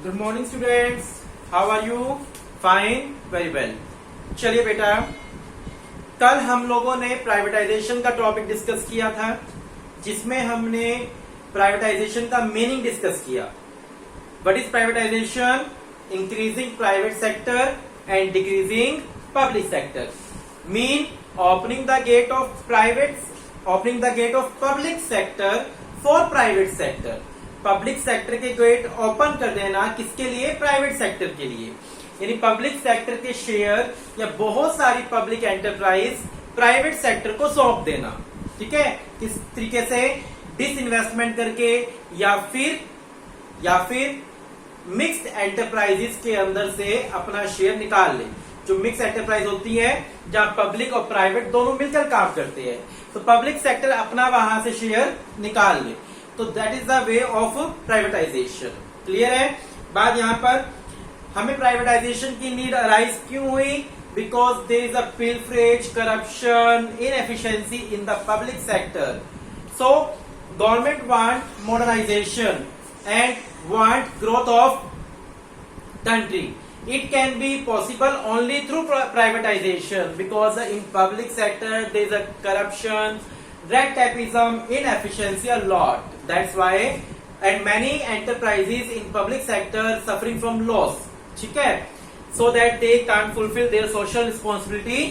Good morning students, how are you? Fine, very well. चलिए बेटा, कल हम लोगों ने प्राइवेटाइजेशन का टॉपिक डिस्कस किया था, जिसमें हमने प्राइवेटाइजेशन का मीनिंग डिस्कस किया। What is privatization? Increasing private sector and decreasing public sector. Mean opening the gate of public sector for private sector. Public sector के गेट ओपन कर देना, किसके लिए? प्राइवेट सेक्टर के लिए। यानी पब्लिक सेक्टर के शेयर या बहुत सारी पब्लिक एंटरप्राइज प्राइवेट सेक्टर को सौंप देना। ठीक है, किस तरीके से? डिसइन्वेस्टमेंट करके या फिर मिक्स्ड एंटरप्राइजेस के अंदर से अपना शेयर निकाल ले। जो मिक्स एंटरप्राइज होती है जहां पब्लिक और प्राइवेट दोनों मिलकर काम करते हैं, तो पब्लिक सेक्टर अपना वहां से शेयर निकाल ले। तो that is the way of privatisation. Clear है बात? यहां पर हमें प्राइवेटाइजेशन की नीड अराइज क्यों हुई? Because there is a pilferage, corruption, inefficiency in the public sector. So government want modernization and want growth of country. It can be possible only through privatization, because in public sector there is a corruption, red tapeism, inefficiency a lot. That's why and many enterprises in public sector suffering from loss. ठीक है, so that they can't fulfill their social responsibility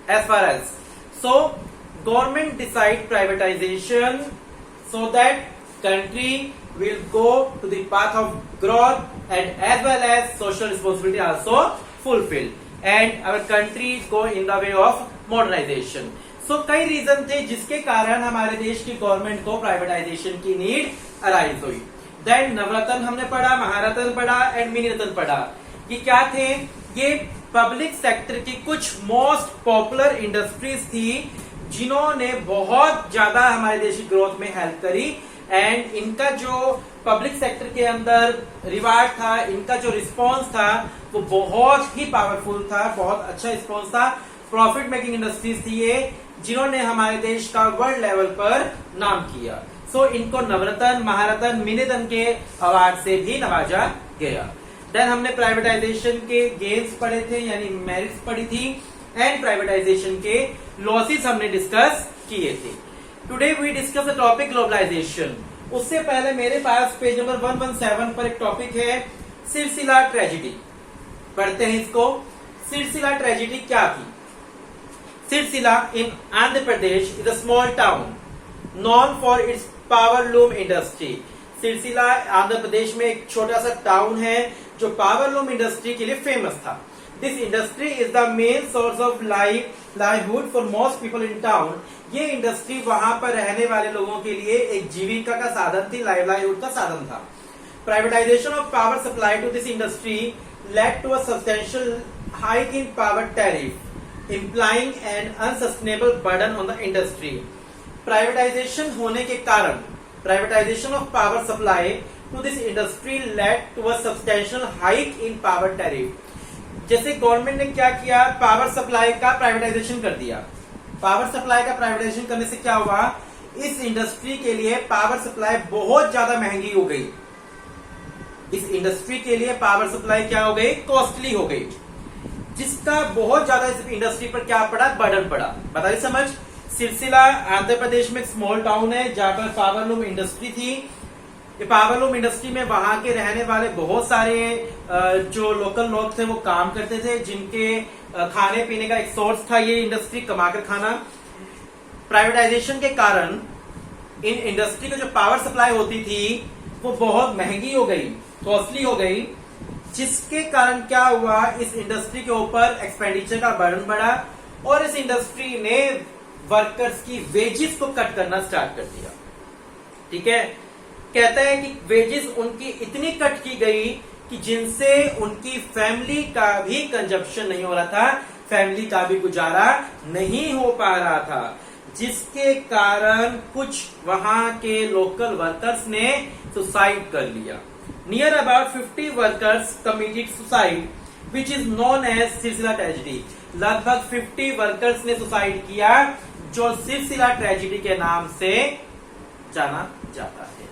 as far as. So government decide privatization so that country will go to the path of growth and as well as social responsibility also fulfilled and our country go in the way of modernization. So कई reason थे जिसके कारण हमारे देश की government को privatisation की need arise हुई। देन नवरत्न हमने पढ़ा, महारत्न पढ़ा एंड मिनी रत्न पढ़ा। ये क्या थे? ये पब्लिक सेक्टर की कुछ मोस्ट पॉपुलर इंडस्ट्रीज थी जिन्होंने बहुत ज्यादा हमारे देश की ग्रोथ में हेल्प करी। एंड इनका जो पब्लिक सेक्टर के अंदर रिवार्ड था, इनका जो रिस्पॉन्स था वो बहुत ही पावरफुल था, बहुत अच्छा रिस्पॉन्स था। प्रॉफिट मेकिंग इंडस्ट्रीज थी ये, जिन्होंने हमारे देश का वर्ल्ड लेवल पर नाम किया। सो इनको नवरत्न, महारत्न, मिनीरत्न के अवार्ड से भी नवाजा गया। देन हमने प्राइवेटाइजेशन के गेन्स पढ़े थे, यानी मेरिट्स पढ़ी थी, एंड प्राइवेटाइजेशन के लॉसेस हमने डिस्कस किए थे। Today we discuss the topic globalization. उससे पहले मेरे पास पेज नंबर 117 पर एक टॉपिक है, सिलसिला ट्रेजेडी। पढ़ते हैं इसको। सिलसिला ट्रेजेडी क्या थी? Sircilla in Andhra Pradesh is a small town known for its power loom industry. Sircilla Andhra प्रदेश में एक छोटा सा टाउन है जो पावर लूम इंडस्ट्री के लिए फेमस था। This industry is the main source of livelihood for most people in town. ये इंडस्ट्री वहां पर रहने वाले लोगों के लिए एक जीविका का साधन थी, लाइवलीहुड का साधन था। Privatization of power supply to this industry led to a substantial hike in power tariff, implying an unsustainable burden on the industry. Privatization होने के कारण, privatization of power supply to this industry led to a substantial hike in power tariff. जैसे government ने क्या किया? Power supply का privatisation कर दिया। पावर सप्लाई का प्राइवेटाइजेशन करने से क्या हुआ? इस इंडस्ट्री के लिए पावर सप्लाई बहुत ज्यादा महंगी हो गई। इस इंडस्ट्री के लिए पावर सप्लाई क्या हो गई? कॉस्टली हो गई, जिसका बहुत ज्यादा इस इंडस्ट्री पर क्या पड़ा? बर्डन पड़ा। बताइए समझ। सिलसिला आंध्र प्रदेश में एक स्मॉल टाउन है जहां पर पावर लूम इंडस्ट्री थी। ये पावर लूम इंडस्ट्री में वहां के रहने वाले बहुत सारे जो लोकल लोग थे वो काम करते थे, जिनके खाने पीने का एक सोर्स था ये इंडस्ट्री, कमाकर खाना। प्राइवेटाइजेशन के कारण इन इंडस्ट्री को जो पावर सप्लाई होती थी वो बहुत महंगी हो गई, कॉस्टली हो गई, जिसके कारण क्या हुआ? इस इंडस्ट्री के ऊपर एक्सपेंडिचर का बर्डन बढ़ा और इस इंडस्ट्री ने वर्कर्स की वेजेस को कट करना स्टार्ट कर दिया। ठीक है, कहते हैं कि वेजेस उनकी इतनी कट की गई कि जिनसे उनकी फैमिली का भी कंजप्शन नहीं हो रहा था, फैमिली का भी गुजारा नहीं हो पा रहा था, जिसके कारण कुछ वहां के लोकल वर्कर्स ने सुसाइड कर लिया। Near about 50 workers committed suicide, which is known as सिलसिला ट्रेजेडी। लगभग 50 वर्कर्स ने सुसाइड किया, जो सिलसिला ट्रेजेडी के नाम से जाना जाता है।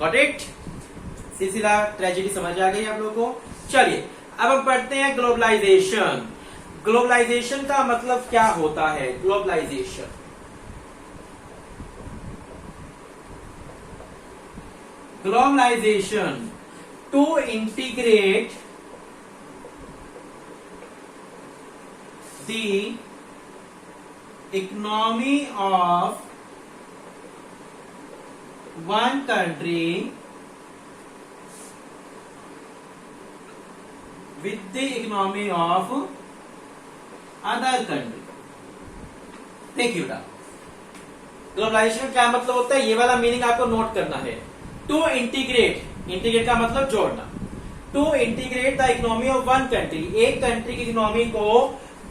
Got it? सिलसिला ट्रेजेडी समझ आ गई आप लोगों को। चलिए अब हम पढ़ते हैं ग्लोबलाइजेशन। ग्लोबलाइजेशन का मतलब क्या होता है? Globalization to integrate the economy of one country with the economy of other country। देखिए बेटा ग्लोबलाइजेशन का क्या मतलब होता है, ये वाला मीनिंग आपको नोट करना है। टू इंटीग्रेट, इंटीग्रेट का मतलब जोड़ना। To integrate the economy of one country, एक कंट्री की इकोनॉमी को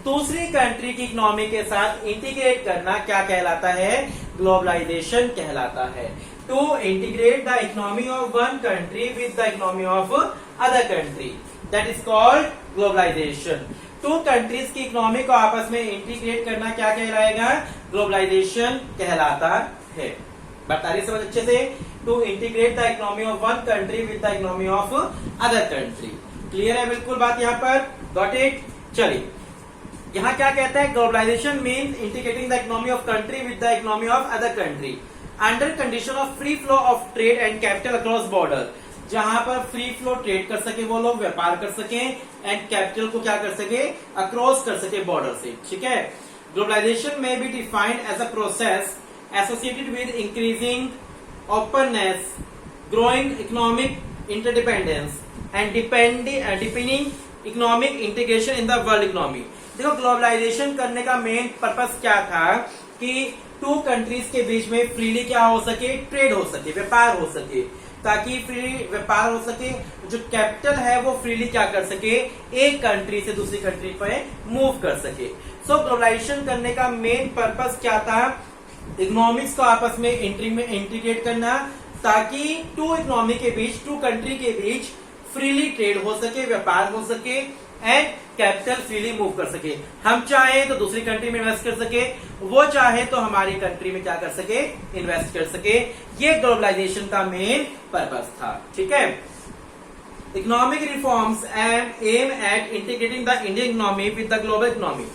दूसरी कंट्री की इकोनॉमी के साथ इंटीग्रेट करना क्या कहलाता है? ग्लोबलाइजेशन कहलाता है। To integrate the economy of one country with the economy of other country, that is called globalization. Two countries की इकोनॉमी को आपस में इंटीग्रेट करना क्या कहलाएगा? ग्लोबलाइजेशन कहलाता है। बता रही समझ अच्छे से? To integrate the economy of one country with the economy of other country. Clear है बिल्कुल बात यहाँ पर? Got it? चलिए यहाँ क्या कहता है? Globalization means integrating the economy of country with the economy of other country under condition of free flow of trade and capital across border. जहां पर फ्री फ्लो ट्रेड कर सके वो लोग, व्यापार कर सके एंड कैपिटल को क्या कर सके? अक्रॉस कर सके बॉर्डर से। ठीक है। Globalization may be defined as a process associated with increasing openness, growing economic interdependence and depending economic integration in the world economy. देखो ग्लोबलाइजेशन करने का मेन पर्पस क्या था कि टू कंट्रीज के बीच में फ्रीली क्या हो सके? ट्रेड हो सके, व्यापार हो सके, ताकि फ्री व्यापार हो सके, जो कैपिटल है वो फ्रीली क्या कर सके? एक कंट्री से दूसरी कंट्री पे मूव कर सके। सो ग्लोबलाइजेशन करने का मेन पर्पस क्या था? इकोनॉमिक्स को आपस में इंटीग्रेट करना, ताकि टू इकोनॉमी के बीच, टू कंट्री के बीच फ्रीली ट्रेड हो सके, व्यापार हो सके एंड कैपिटल फ्रीली मूव कर सके। हम चाहे तो दूसरी कंट्री में इन्वेस्ट कर सके, वो चाहे तो हमारी कंट्री में क्या कर सके? इन्वेस्ट कर सके। ये ग्लोबलाइजेशन का मेन पर्पस था। ठीक है। Economic reforms aim at integrating the Indian economy with the global economy.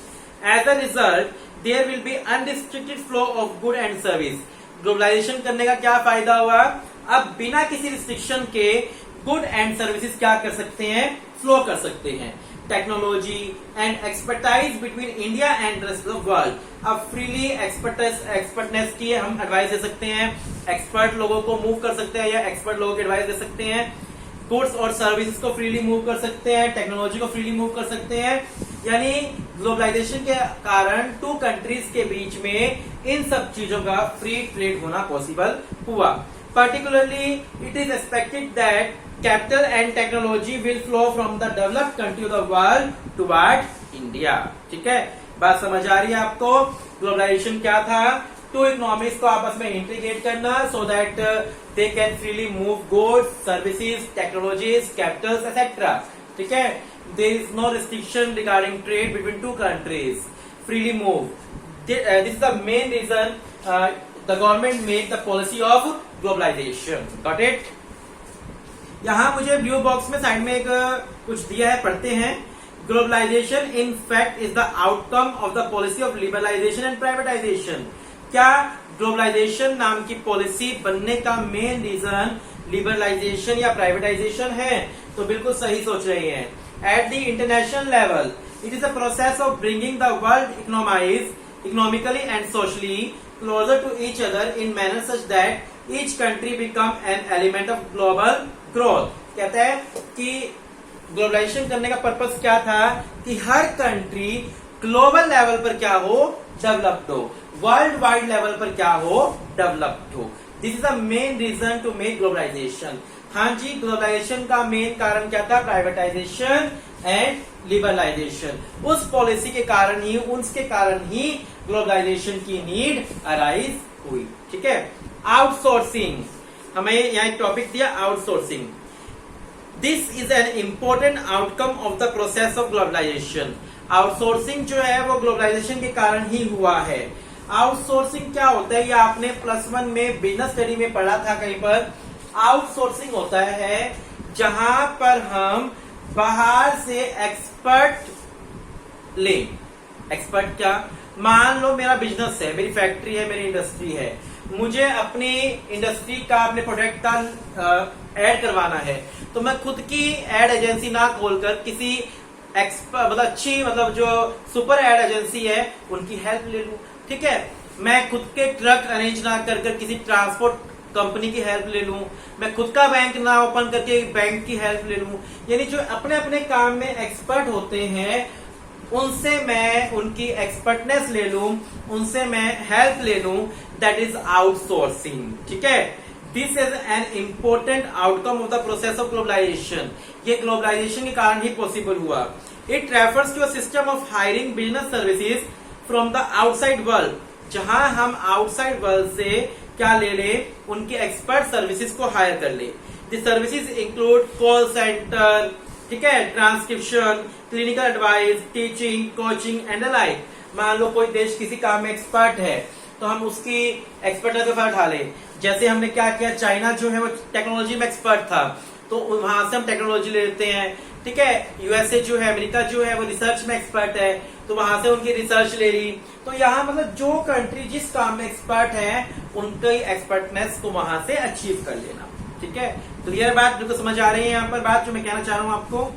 As a result there will be unrestricted flow of good and service. Globalization करने का क्या फायदा हुआ? अब बिना किसी रिस्ट्रिक्शन के गुड एंड सर्विसेज क्या कर सकते हैं? फ्लो कर सकते हैं। Technology and expertise between India and rest of world. अब फ्रीली एक्सपर्टनेस की हम एडवाइस दे सकते हैं, एक्सपर्ट लोगों को मूव कर सकते हैं या एक्सपर्ट लोगों की एडवाइस दे सकते हैं। गुड्स और सर्विसेज को फ्रीली मूव कर सकते हैं, टेक्नोलॉजी को फ्रीली मूव कर सकते हैं। यानी ग्लोबलाइजेशन के कारण टू कंट्रीज के बीच में इन सब चीजों का फ्री ट्रेड होना पॉसिबल हुआ। Particularly it is expected that capital and technology will flow from the developed country of the world toward India। ठीक है, बात समझ आ रही है आपको? ग्लोबलाइजेशन क्या था? टू इकोनॉमीज को आपस में इंटीग्रेट करना so that they can freely move goods, services, technologies, capitals etcetera. ठीक है। There is no restriction regarding trade between two countries, freely move. This is the main reason the government make the policy of globalization. Got it? यहां मुझे blue box में side में एक कुछ दिया है, पढ़ते हैं। Globalization in fact is the outcome of the policy of liberalization and privatization. क्या ग्लोबलाइजेशन नाम की पॉलिसी बनने का मेन रीजन लिबरलाइजेशन या प्राइवेटाइजेशन है? तो बिल्कुल सही सोच रहे हैं। At the international level it is a process of bringing the world economically and socially closer to each other in manner such that each country become an element of global growth. कहता है कि globalisation करने का purpose क्या था? कि हर country global level पर क्या हो? डेवलप्ड हो। वर्ल्ड वाइड लेवल पर क्या हो? डेवलप्ड हो। This is the main reason to make globalization. हाँ जी, ग्लोबलाइजेशन का मेन कारण क्या था? Privatization and liberalization. उस पॉलिसी के कारण ही, उसके कारण ही ग्लोबलाइजेशन की नीड अराइज हुई। ठीक है। आउटसोर्सिंग, हमें यहाँ एक टॉपिक दिया outsourcing. This is an important outcome of the process of globalization. Outsourcing जो है वो ग्लोबलाइजेशन के कारण ही हुआ है। आउटसोर्सिंग क्या होता है? ये आपने +1 में बिजनेस स्टडी में पढ़ा था कहीं पर आउटसोर्सिंग होता है जहां पर हम बाहर से एक्सपर्ट लें। एक्सपर्ट क्या, मान लो मेरा बिजनेस है, मेरी फैक्ट्री है, मेरी इंडस्ट्री है, मुझे अपनी इंडस्ट्री का, अपने प्रोडक्ट का ऐड करवाना है, तो मैं खुद की एड एजेंसी ना खोलकर किसी अच्छी जो सुपर एड एजेंसी है उनकी हेल्प ले लूं। ठीक है, मैं खुद के ट्रक अरेंज ना कर किसी ट्रांसपोर्ट कंपनी की हेल्प ले लूं, मैं खुद का बैंक ना ओपन करके बैंक की हेल्प ले लूं। यानी जो अपने अपने काम में एक्सपर्ट होते हैं उनसे मैं उनकी एक्सपर्टनेस ले लूं, उनसे मैं हेल्प ले लूं, दैट इज आउटसोर्सिंग। ठीक है, this is an important outcome of the process of globalization. ये ग्लोबलाइजेशन के कारण ही पॉसिबल हुआ। It refers to a system of hiring business services from the outside world, जहां हम आउटसाइड वर्ल्ड से क्या ले ले, उनके एक्सपर्ट सर्विसेज को हायर कर ले। This services include call centre, ठीक है, transcription, clinical advice, teaching, coaching and the like. मान लो कोई देश किसी काम में एक्सपर्ट है तो हम उसकी एक्सपर्टनेस का फायदा उठा लें। जैसे हमने क्या किया, चाइना जो है वो टेक्नोलॉजी में एक्सपर्ट था तो वहां से हम टेक्नोलॉजी लेते हैं। ठीक है, यूएसए जो है, अमेरिका जो है वो रिसर्च में एक्सपर्ट है तो वहां से उनकी रिसर्च ले ली। तो यहाँ जो कंट्री जिस काम में एक्सपर्ट है उनकी एक्सपर्टनेस को वहां से अचीव कर लेना। ठीक है, क्लियर बात, बिल्कुल समझ आ रही है यहाँ पर बात जो मैं कहना चाह रहा हूँ आपको।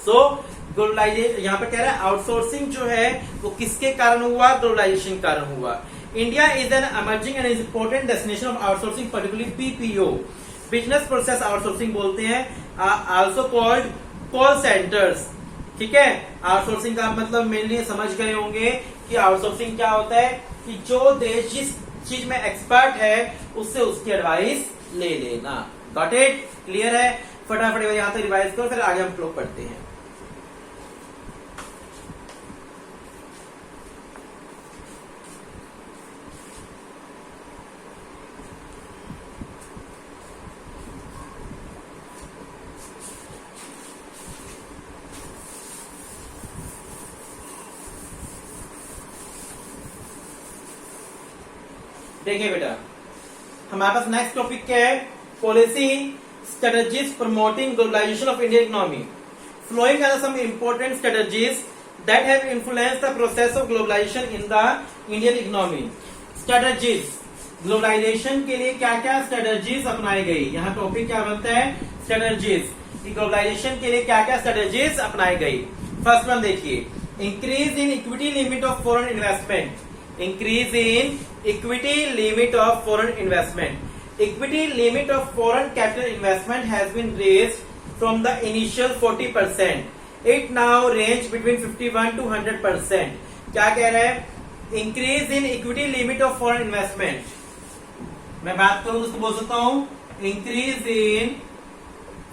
सो ग्लोबलाइजेशन यहाँ पर कह रहा है आउटसोर्सिंग जो है वो किसके कारण हुआ, ग्लोबलाइजेशन के कारण हुआ। India is an emerging and important destination of outsourcing, particularly PPO, business process outsourcing बोलते हैं, आल्सो कॉल्ड कॉल सेंटर्स। ठीक है, आउटसोर्सिंग का मतलब मेनली समझ गए होंगे कि आउटसोर्सिंग क्या होता है कि जो देश जिस चीज में एक्सपर्ट है उससे उसकी एडवाइस ले लेना। गॉट इट, क्लियर है। फटाफट यहां तक रिवाइज करो, फिर आगे हम लोग पढ़ते हैं। देखिए बेटा, हमारे पास नेक्स्ट टॉपिक क्या है, policy strategies promoting globalization of Indian economy. Following are some important strategies that have influenced the process of globalization in the Indian economy. Strategies, globalization के लिए क्या क्या स्ट्रेटजीज अपनाई गई, यहाँ टॉपिक क्या बनता है, स्ट्रेटजीज। ग्लोबलाइजेशन के लिए क्या क्या स्ट्रेटजीज अपनाई गई। फर्स्ट वन देखिए, increase in equity limit of foreign investment. Increase in equity limit of foreign investment. Equity limit of foreign capital investment has been raised from the initial 40%. It now range between 51 to 100%. क्या कह रहा है, Increase in equity limit of foreign investment. मैं बात करूं तो बोल सकता हूं Increase in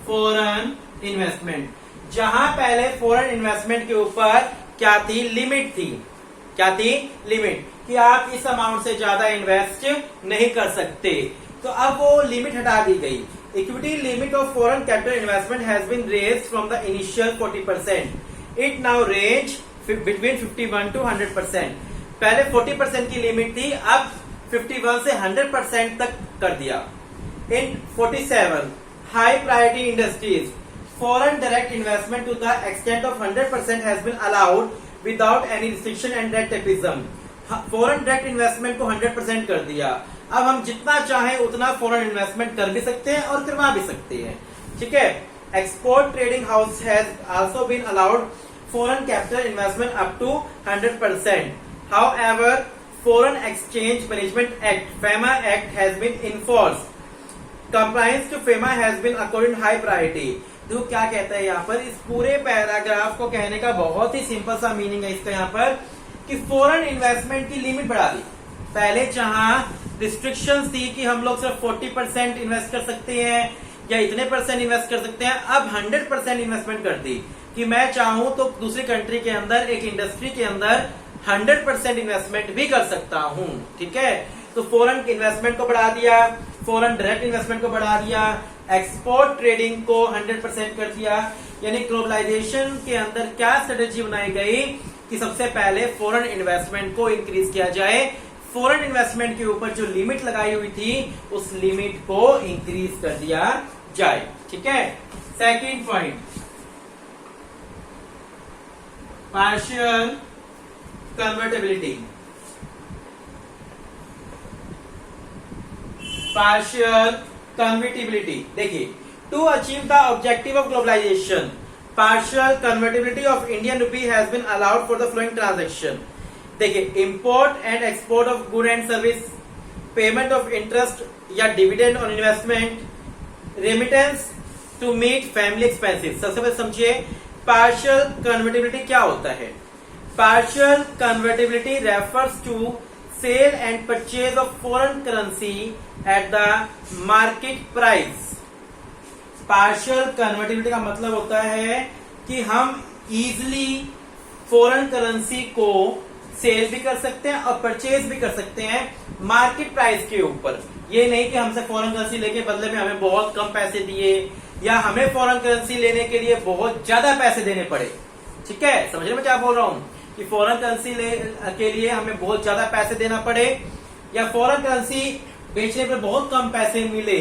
foreign investment. जहां पहले फॉरेन इन्वेस्टमेंट के ऊपर क्या थी, लिमिट थी। क्या थी, लिमिट, कि आप इस अमाउंट से ज्यादा इन्वेस्ट नहीं कर सकते, तो अब वो लिमिट हटा दी गई। Equity limit of foreign capital investment has been raised from the initial 40%. It now range between 51 to 100%. पहले 40% की लिमिट थी, अब 51 से 100% तक कर दिया। In 47 high priority industries, foreign direct investment to the extent of 100% has been allowed without any restriction and red tapeism. Foreign direct investment को 100% कर दिया। अब हम जितना चाहें उतना फॉरेन इन्वेस्टमेंट कर भी सकते हैं और करवा भी सकते हैं। ठीक है, export trading house has also been allowed foreign capital investment up to 100%. However, foreign exchange management act FEMA act has been enforced. Compliance to FEMA has been according high priority. देखो क्या कहता है यहाँ पर, इस पूरे पैराग्राफ को कहने का बहुत ही सिंपल सा मीनिंग है इसका यहाँ पर, कि फॉरेन इन्वेस्टमेंट की लिमिट बढ़ा दी। पहले जहां रिस्ट्रिक्शंस थी कि हम लोग सिर्फ 40% इन्वेस्ट कर सकते हैं या इतने परसेंट इन्वेस्ट कर सकते हैं, अब 100% इन्वेस्टमेंट कर दी कि मैं चाहूं तो दूसरी कंट्री के अंदर, एक इंडस्ट्री के अंदर 100% इन्वेस्टमेंट भी कर सकता हूं। ठीक है, तो फॉरेन इन्वेस्टमेंट को बढ़ा दिया, फॉरेन डायरेक्ट इन्वेस्टमेंट को बढ़ा दिया, एक्सपोर्ट ट्रेडिंग को 100% कर दिया। यानी ग्लोबलाइजेशन के अंदर क्या स्ट्रेटेजी बनाई गई कि सबसे पहले फॉरेन इन्वेस्टमेंट को इंक्रीज किया जाए, फॉरेन इन्वेस्टमेंट के ऊपर जो लिमिट लगाई हुई थी उस लिमिट को इंक्रीज कर दिया जाए। ठीक है, second point, partial convertibility. Partial convertibility, देखिए, to achieve the objective of globalisation partial convertibility of Indian rupee has been allowed for the flowing transaction. देखिए, import and export of good and service, payment of interest या dividend on investment, remittance to meet family expenses. सबसे पहले समझिए partial convertibility क्या होता है। Partial convertibility refers to sale and purchase of foreign currency at the market price. Partial convertibility का मतलब होता है कि हम इजिली फॉरेन करेंसी को सेल भी कर सकते हैं और परचेज भी कर सकते हैं मार्केट प्राइस के ऊपर। ये नहीं कि हमसे फॉरेन करेंसी लेके बदले में हमें बहुत कम पैसे दिए या हमें फॉरेन करेंसी लेने के लिए बहुत ज्यादा पैसे देने पड़े। ठीक है, समझ रहे मैं क्या बोल रहा हूं कि फॉरेन करेंसी के लिए हमें बहुत ज्यादा पैसे देना पड़े या फॉरेन करेंसी बेचने पर बहुत कम पैसे मिले।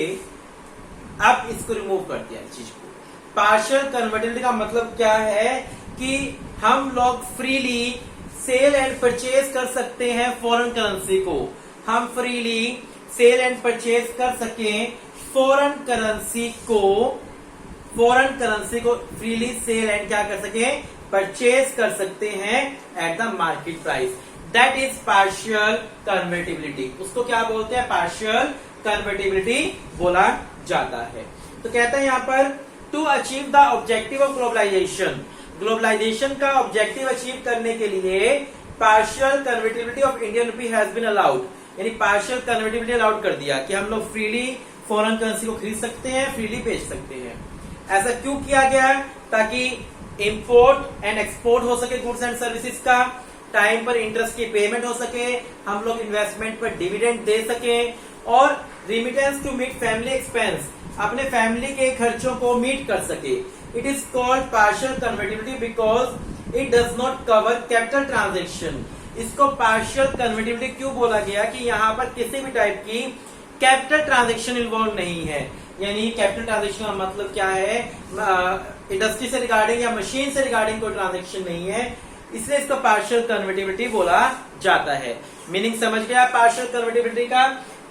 अब इसको रिमूव कर दिया इस चीज को। पार्शियल कन्वर्टिबिलिटी का मतलब क्या है कि हम लोग फ्रीली सेल एंड परचेज कर सकते हैं फॉरेन करेंसी को। हम फ्रीली सेल एंड परचेज कर सकें फॉरेन करेंसी को फ्रीली सेल एंड क्या कर सके, परचेज कर सकते हैं at the market price. That is partial convertibility. उसको क्या बोलते हैं, पार्शियल कन्वर्टिबिलिटी बोला जाता है। तो कहते हैं यहां पर to achieve the objective of globalization, globalization का ऑब्जेक्टिव अचीव करने के लिए partial convertibility of Indian rupee has been allowed, यानी पार्शियल कन्वर्टिबिलिटी अलाउड कर दिया कि हम लोग फ्रीली फॉरेन करेंसी को खरीद सकते हैं, फ्रीली बेच सकते हैं। ऐसा क्यों किया गया, ताकि इंपोर्ट एंड एक्सपोर्ट हो सके गुड्स एंड सर्विसेज का, टाइम पर इंटरेस्ट की पेमेंट हो सके, हम लोग इन्वेस्टमेंट पर डिविडेंड दे सके और remittance to meet family expense, अपने फैमिली के खर्चों को मीट कर सके। It is called partial convertibility because it does not cover capital transaction. इसको पार्शियल कन्वर्टिबिलिटी क्यों बोला गया कि यहाँ पर किसी भी टाइप की कैपिटल ट्रांजेक्शन इन्वॉल्व नहीं है। यानी कैपिटल ट्रांजेक्शन का मतलब क्या है, इंडस्ट्री से रिगार्डिंग या मशीन से रिगार्डिंग कोई ट्रांजेक्शन नहीं है, इसलिए इसको पार्शियल कन्वर्टिबिलिटी बोला जाता है। मीनिंग समझ गया पार्शियल कन्वर्टिबिलिटी का।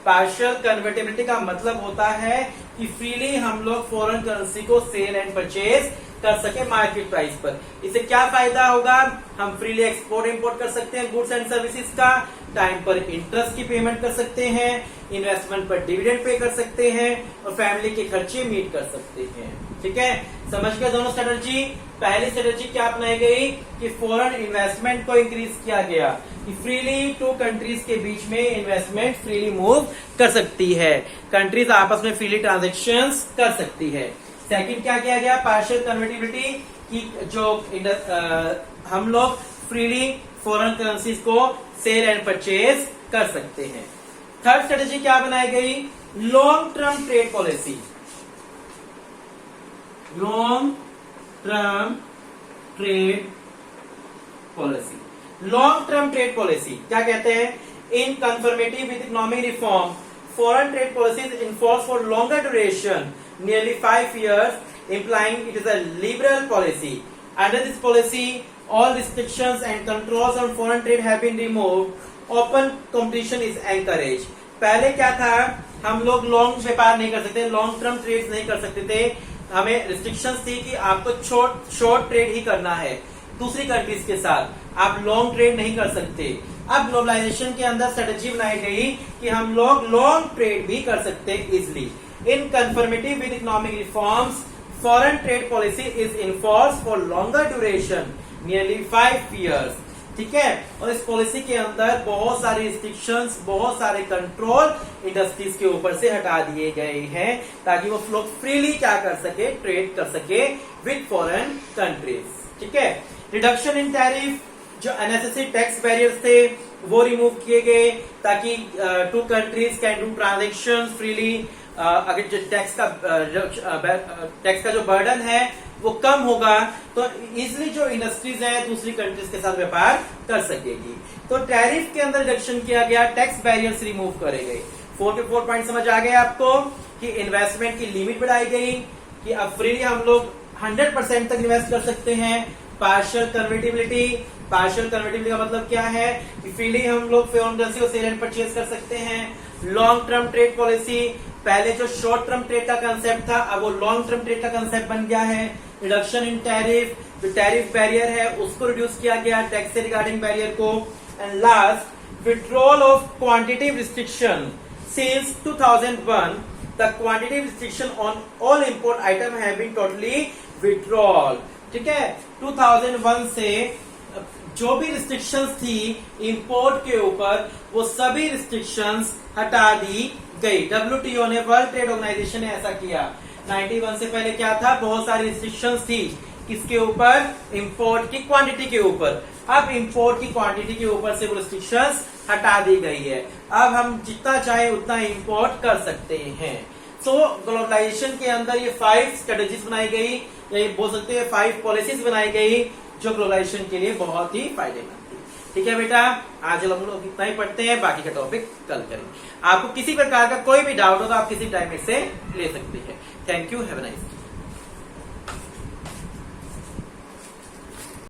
पार्शियल कन्वर्टिबिलिटी का मतलब होता है कि फ्रीली हम लोग फॉरेन करेंसी को सेल एंड परचेज कर सके मार्केट प्राइस पर। इससे क्या फायदा होगा, हम फ्रीली एक्सपोर्ट इंपोर्ट कर सकते हैं गुड्स एंड सर्विसेज का, टाइम पर इंटरेस्ट की पेमेंट कर सकते हैं, इन्वेस्टमेंट पर डिविडेंड पे कर सकते हैं और फैमिली के खर्चे मीट कर सकते हैं। ठीक है, समझ गए दोनों स्ट्रेटजी। पहली स्ट्रेटजी क्या अपनाई गई कि फॉरेन इन्वेस्टमेंट को इंक्रीज किया गया कि फ्रीली टू कंट्रीज के बीच में इन्वेस्टमेंट फ्रीली मूव कर सकती है, कंट्रीज आपस में फ्रीली ट्रांजेक्शंस कर सकती है। सेकंड क्या किया गया, पार्शियल कन्वर्टिबिलिटी की जो हम लोग फ्रीली फॉरेन करेंसीज को सेल एंड परचेज कर सकते हैं। थर्ड स्ट्रेटेजी क्या बनाई गई, long term trade policy. Long term trade policy, long term trade policy क्या कहते हैं, in conformative with economic reform foreign trade policy is in force for longer duration nearly 5 years, implying it is a liberal policy. Under this policy, all restrictions and controls on foreign trade have been removed. Open competition is encouraged. पहले क्या था, हम लोग long व्यापार नहीं कर सकते, long term trade नहीं कर सकते थे, हमें रिस्ट्रिक्शंस थी कि आपको शॉर्ट ट्रेड ही करना है दूसरी कंट्रीज के साथ, आप लॉन्ग ट्रेड नहीं कर सकते। अब ग्लोबलाइजेशन के अंदर स्ट्रेटेजी बनाई गई कि हम लोग लॉन्ग ट्रेड भी कर सकते हैं easily. In conformity with economic reforms, foreign trade policy is enforced for longer duration, nearly 5 years. ठीक है, और इस पॉलिसी के अंदर बहुत सारे रिस्ट्रिक्शंस, बहुत सारे कंट्रोल इंडस्ट्रीज के ऊपर से हटा दिए गए हैं ताकि वो लोग फ्रीली क्या कर सके, ट्रेड कर सके विद फॉरेन कंट्रीज। ठीक है, रिडक्शन इन टैरिफ, जो अननेसेसरी टैक्स बैरियर्स थे वो रिमूव किए गए ताकि two countries can do transaction freely. अगर जो टैक्स का जो बर्डन है वो कम होगा तो इजिली जो इंडस्ट्रीज है दूसरी कंट्रीज के साथ व्यापार कर सकेगी। तो टैरिफ के अंदर रिडक्शन किया गया, टैक्स बैरियर्स रिमूव करे गए। 4 पॉइंट समझ आ गए आपको कि इन्वेस्टमेंट की लिमिट बढ़ाई गई, कि अब फ्रीली हम लोग 100% तक इन्वेस्ट कर सकते हैं। पार्शियल कन्वर्टिबिलिटी का मतलब क्या है कि फ्रीली हम लोग फॉरेन करेंसी को सेल एंड परचेज कर सकते हैं। लॉन्ग टर्म ट्रेड पॉलिसी, पहले जो शॉर्ट टर्म ट्रेड का कंसेप्ट था अब वो लॉन्ग टर्म ट्रेड का कंसेप्ट बन गया है। रिडक्शन इन टैरिफ, जो टैरिफ बैरियर है उसको रिड्यूस किया गया, टैक्स से रिगार्डिंग बैरियर को। And last, withdrawal of quantitative restriction since 2001 the quantitative restriction on all import item have been totally withdrawn। ठीक है, 2001 से जो भी रिस्ट्रिक्शंस थी इंपोर्ट के ऊपर वो सभी रिस्ट्रिक्शंस हटा दी गई। WTO ने, वर्ल्ड ट्रेड ऑर्गेनाइजेशन ने ऐसा किया। 91 से पहले क्या था, बहुत सारी रिस्ट्रिक्शंस थी किसके ऊपर, इंपोर्ट की क्वांटिटी के ऊपर। अब इंपोर्ट की क्वांटिटी के ऊपर से वो रिस्ट्रिक्शंस हटा दी गई है। अब हम जितना चाहे उतना इंपोर्ट कर सकते हैं। सो ग्लोबलाइजेशन के अंदर ये 5 स्ट्रेटेजीज बनाई गई, या ये बोल सकते हैं 5 पॉलिसीज बनाई गई जो ग्लोबलाइजेशन के लिए बहुत ही फायदेमंद थी। ठीक है बेटा, आज हम लोग इतना ही पढ़ते हैं, बाकी का टॉपिक कल करेंगे। आपको किसी प्रकार का कोई भी डाउट हो तो आप किसी टाइम से ले सकते हैं। Thank you, have a nice day.